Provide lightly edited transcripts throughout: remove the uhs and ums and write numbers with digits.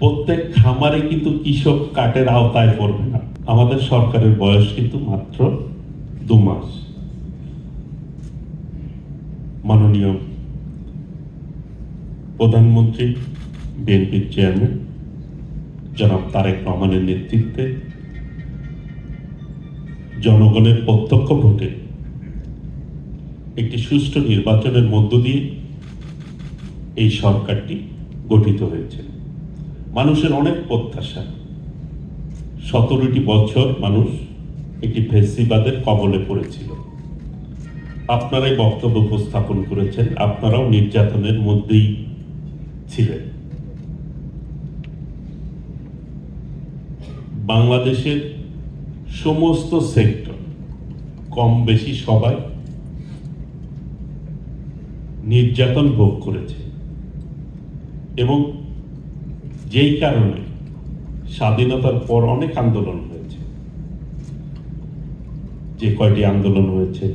প্রত্যেক খামারে কিন্তু কৃষক কার্ডের আওতায় পড়বে না। আমাদের সরকারের বয়স কিন্তু মাত্র 2 মাস। মাননীয় প্রধানমন্ত্রী, বিএনপির চেয়ারম্যান জনাব তারেক রহমানের নেতৃত্বে জনগণের প্রত্যক্ষ ভোটে একটি সুষ্ঠু নির্বাচনের মধ্য দিয়ে এই সরকারটি গঠিত হয়েছে। মানুষের অনেক প্রত্যাশা। 17টি বছর মানুষ একটি ফ্যাসিবাদের কবলে পড়েছিল। আপনারাই বক্তব্য উপস্থাপন করেছেন, আপনারাও নির্যাতনের মধ্যেই ছিলেন। বাংলাদেশের সমস্ত সেক্টর কম বেশি সবাই নির্যাতন ভোগ করেছে এবং যেই কারণে স্বাধীনতার পর অনেক আন্দোলন হয়েছে। যে কয়টি আন্দোলন হয়েছে,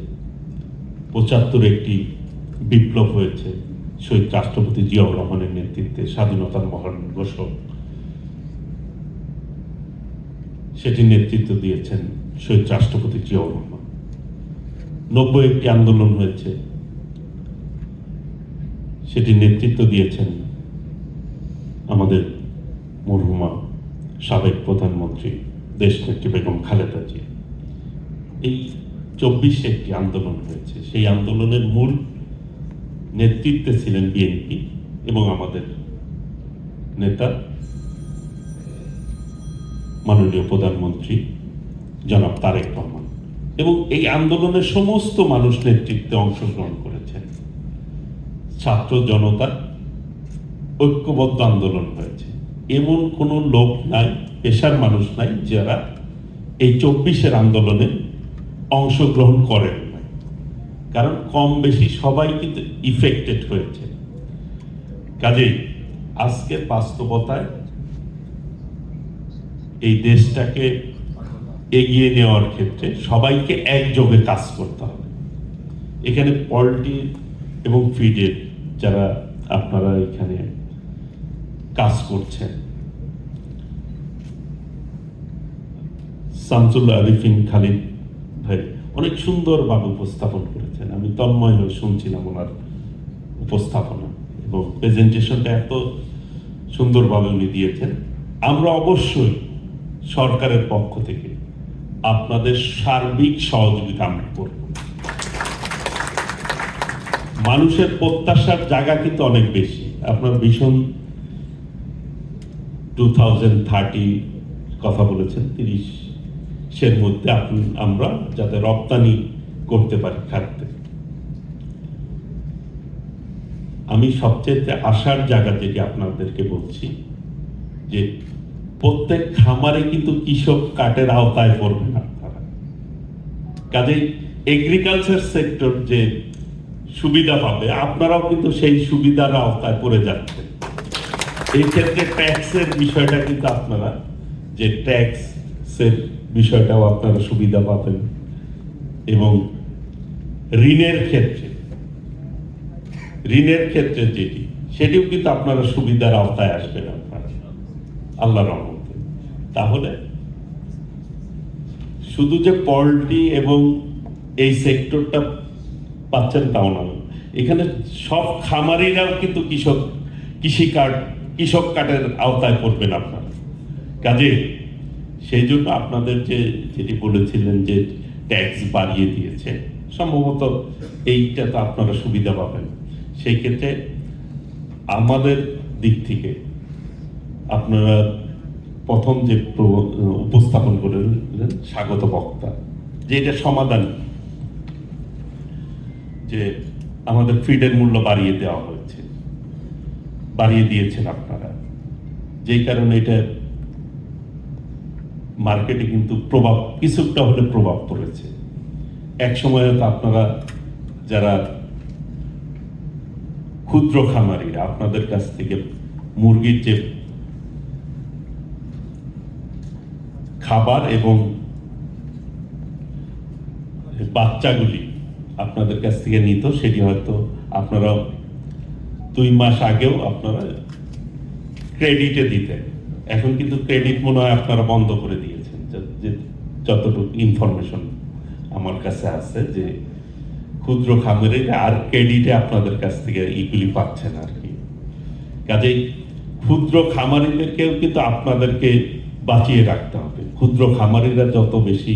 75 একটি বিপ্লব হয়েছে শহীদ রাষ্ট্রপতি জিয়াউর রহমানের নেতৃত্বে, স্বাধীনতার মহান ঘোষক, সেটি নেতৃত্ব দিয়েছেন শহীদ রাষ্ট্রপতি জিয়াউর রহমান। 90 একটি আন্দোলন হয়েছে, সেটি নেতৃত্ব দিয়েছেন আমাদের মরহুমা সাবেক প্রধানমন্ত্রী দেশনেত্রী বেগম খালেদা জিয়া। এই 24 একটি আন্দোলন হয়েছে, সেই আন্দোলনের মূল নেতৃত্বে ছিলেন বিএনপি এবং আমাদের নেতা মাননীয় প্রধানমন্ত্রী জনাব তারেক রহমান। এবং এই আন্দোলনের সমস্ত মানুষ নেতৃত্বে অংশগ্রহণ করেছেন। ছাত্র জনতার ঐক্যবদ্ধ আন্দোলন হয়েছে। এমন কোনো লোক নাই, পেশার মানুষ নাই যারা এই 24 আন্দোলনে অংশগ্রহণ করেন না। কারণ কম বেশি সবাই কিন্তু ইফেক্টেড হয়েছে। কাজেই আজকের বাস্তবতায় এই দেশটাকে এগিয়ে নেওয়ার ক্ষেত্রে সবাইকে একযোগে কাজ করতে হবে। এখানে পল্টি এবং ফিডের যারা আপনারা এখানে কাজ করছেন, শামসুল আরিফিন খালিদ ভাই অনেক সুন্দরভাবে উপস্থাপন করেছেন। আমি তন্ময় হয়ে শুনছিলাম ওনার উপস্থাপনা এবং প্রেজেন্টেশনটা এত সুন্দরভাবে উনি দিয়েছেন। আমরা অবশ্যই সরকারের পক্ষ থেকে আপনাদের সার্বিক সহযোগিতা আমরা করব। মানুষের প্রত্যাশার জায়গা কিন্তু অনেক বেশি। আপনার ভীষণ 2030 কথা বলেছেন, 30-এর মধ্যে আমরা যাতে রপ্তানি করতে পারি খাদ্যে। আমি সবচেয়ে আশার জায়গা যেটি আপনাদেরকে বলছি যে প্রত্যেক খামারে কিন্তু কৃষক কার্ডের আওতায় পড়বে না আপনারা। কাজেই এগ্রিকালচার সেক্টর যে সুবিধা পাবে, আপনারাও কিন্তু সেই সুবিধার আওতায় পড়ে যাচ্ছে। এই ক্ষেত্রে ট্যাক্সের বিষয়টা কিন্তু আপনারা, যে ট্যাক্সের বিষয়টাও আপনারা সুবিধা পাবেন এবং ঋণের ক্ষেত্রে যেটি, সেটিও কিন্তু আপনারা সুবিধার আওতায় আসবেন আপনারা আল্লাহর রহমতে। তাহলে শুধু যে পল্ট্রি এবং এই সেক্টরটা পাচ্ছেন তাও না, এখানে সব খামারিরাও কিন্তু কৃষক কার্ডের আওতায় পড়বেন আপনারা। কাজে সেই জন্য আপনাদের যেটি বলেছিলেন যে ট্যাক্স বাড়িয়ে দিয়েছে, সম্ভবত এইটা তো আপনারা সুবিধা পাবেন। সেই ক্ষেত্রে আমাদের দিক থেকে আপনারা প্রথম যে উপস্থাপন করলেন স্বাগত বক্তা, যে এটা সমাধান, যে আমাদের ফিডের মূল্য বাড়িয়ে দেওয়া হয়েছে, বাড়িয়ে দিয়েছেন আপনারা, যেই কারণে এটা মার্কেটে কিন্তু কিছুটা হলে প্রভাব পড়েছে। এক সময় তো আপনারা যারা ক্ষুদ্র খামারিরা, আপনাদের কাছ থেকে মুরগির যে খাবার এবং বাচ্চাগুলি আপনাদের কাছ থেকে নিত, সেটি হয়তো আপনারা 2 মাস আগেও আপনারা ক্রেডিটে দিতেন। এখন কিন্তু ক্রেডিট মনে হয় আপনারা বন্ধ করে দিয়েছেন, যে যতটুকু ইনফরমেশন আমার কাছে আছে, যে ক্ষুদ্র খামারে আর ক্রেডিটে আপনাদের কাছ থেকে ইগুলি পাচ্ছেন আর কি। কাজেই ক্ষুদ্র খামারিদেরকেও কিন্তু আপনাদেরকে বাঁচিয়ে রাখতে হবে। ক্ষুদ্র খামারিরা যত বেশি,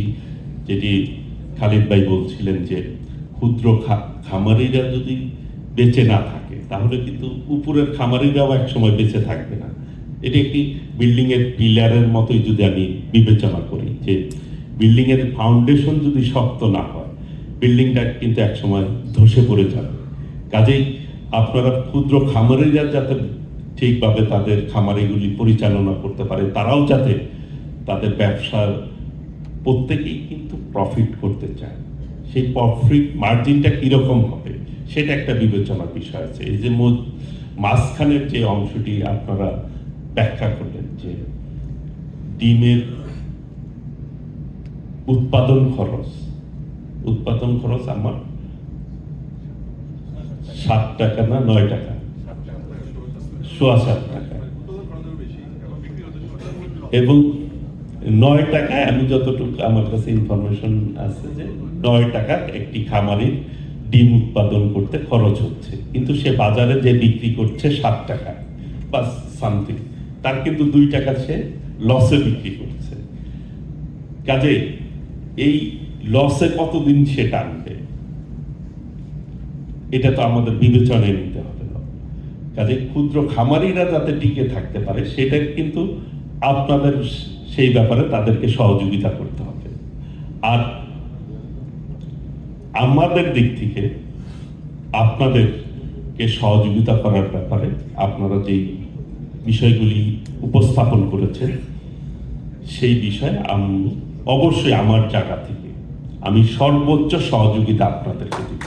যেটি খালিদ ভাই বলছিলেন, যে ক্ষুদ্র খামারিরা যদি বেঁচে না থাকে তাহলে কিন্তু উপরের খামারিরাও একসময় বেঁচে থাকবে না। এটি একটি বিল্ডিং এর পিলারের মতোই যদি আমি বিবেচনা করি, যে বিল্ডিং এর ফাউন্ডেশন যদি শক্ত না হয় বিল্ডিংটা কিন্তু একসময় ধসে পড়ে যাবে। কাজেই আপনারা ক্ষুদ্র খামারিরা যাতে ঠিকভাবে তাদের খামারিগুলি পরিচালনা করতে পারে, তারাও যাতে তাদের ব্যবসার প্রত্যেকেই কিন্তু প্রফিট করতে চায়, সেই প্রফিট মার্জিনটা কিরকম হবে সেটা একটা বিবেচনার বিষয় আছে। এই যে মাঝখানের যে অংশটি আপনারা ব্যাখ্যা করলেন, যে ডিমের উৎপাদন খরচ আমার 7 টাকা না 9 টাকা, 7.25 টাকা, এবং 9 টাকায় আমি যতটুকু আমার কাছে ইনফরমেশন আছে যে 9 টাকা একটি খামারের ডিম উৎপাদন করতে খরচ হচ্ছে, কিন্তু সে বাজারে যে বিক্রি করছে 7 টাকা বা সামথিং, তার কিন্তু 2 টাকা সে লসে বিক্রি করছে। কাজেই এই লসে কতদিন সে টানবে এটা তো আমাদের বিবেচনায় নিতে হবে। কাজে ক্ষুদ্র খামারিরা যাতে টিকে থাকতে পারে সেটা কিন্তু আপনাদের সেই ব্যাপারে তাদেরকে সহযোগিতা করতে হবে। আর আমাদের দিক থেকে আপনাদেরকে সহযোগিতা করার ব্যাপারে আপনারা যেই বিষয়গুলি উপস্থাপন করেছেন সেই বিষয়ে আমি অবশ্যই আমার জায়গা থেকে আমি সর্বোচ্চ সহযোগিতা আপনাদেরকে দিব।